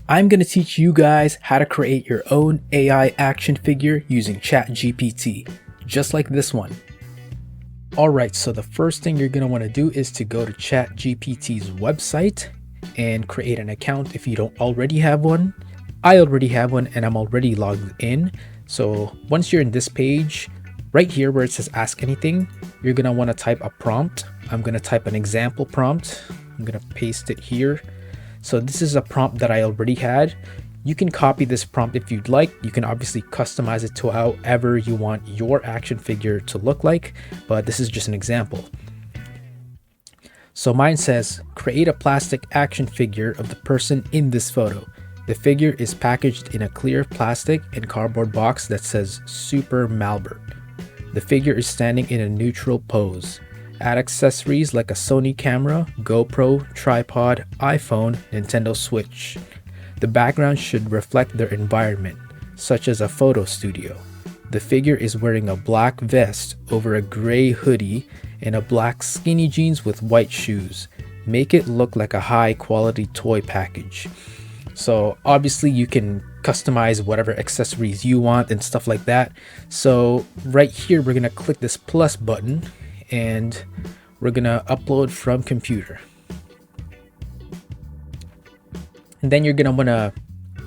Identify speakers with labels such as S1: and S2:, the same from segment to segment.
S1: I'm going to teach you guys how to create your own AI action figure using ChatGPT, just like this one. Alright, so the first thing you're going to want to do is to go to ChatGPT's website and create an account if you don't already have one. I already have one and I'm already logged in. So once you're in this page, right here where it says ask anything, you're going to want to type a prompt. I'm going to type an example prompt. I'm going to paste it here. So this is a prompt that I already had. You can copy this prompt if you'd like. You can obviously customize it to however you want your action figure to look like, but this is just an example. So mine says, create a plastic action figure of the person in this photo. The figure is packaged in a clear plastic and cardboard box that says Super Malbert. The figure is standing in a neutral pose. Add accessories like a Sony Camera, Gopro, tripod, iPhone, Nintendo Switch. The background should reflect their environment, such as a photo studio. The figure is wearing a black vest over a gray hoodie and a black skinny jeans with white shoes. Make it look like a high quality toy package. So obviously you can customize whatever accessories you want and stuff like that. So right here, we're gonna click this plus button and we're gonna upload from computer. And then you're gonna wanna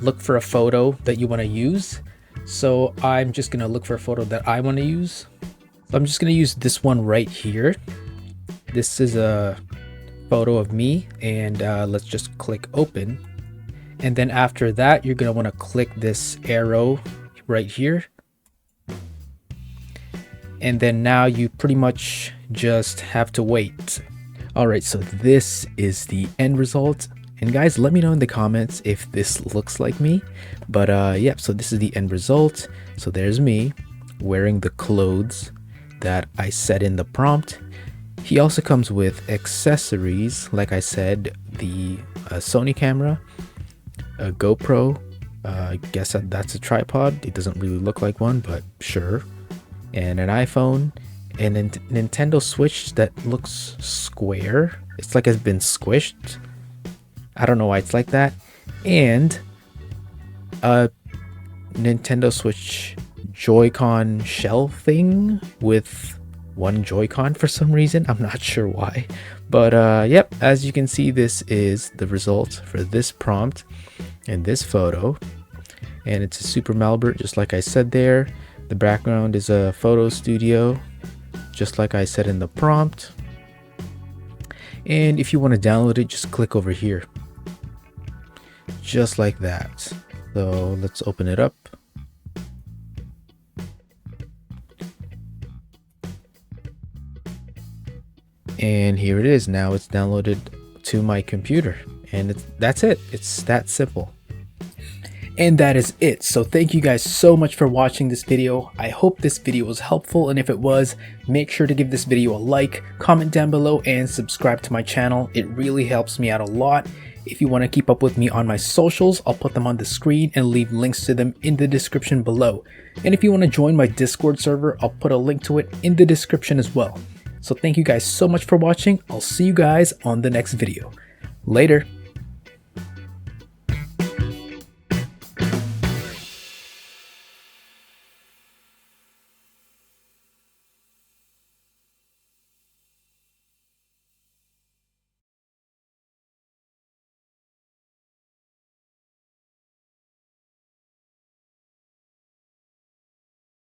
S1: look for a photo that you wanna use. So I'm just gonna look for a photo that I wanna use. So I'm just gonna use this one right here. This is a photo of me, and let's just click open. And then after that, you're gonna wanna click this arrow right here. And then now you pretty much just have to wait. All right, so this is the end result. And guys, let me know in the comments if this looks like me. But yep, so this is the end result. So there's me wearing the clothes that I set in the prompt. He also comes with accessories, like I said, the Sony camera, a GoPro, I guess that's a tripod. It doesn't really look like one, but sure. And an iPhone, and a Nintendo Switch that looks square. It's like it's been squished. I don't know why it's like that. And a Nintendo Switch Joy-Con shell thing with one Joy-Con for some reason. I'm not sure why. But yep, as you can see, this is the result for this prompt and this photo. And it's a Super Malbert, just like I said there. The background is a photo studio, just like I said in the prompt. And if you want to download it, just click over here. Just like that. So let's open it up. And here it is. Now it's downloaded to my computer, and that's it. It's that simple. And that is it. So thank you guys so much for watching this video. I hope this video was helpful, and if it was, make sure to give this video a like, comment down below, and subscribe to my channel. It really helps me out a lot. If you want to keep up with me on my socials, I'll put them on the screen and leave links to them in the description below. And if you want to join my Discord server, I'll put a link to it in the description as well. So thank you guys so much for watching. I'll see you guys on the next video. Later.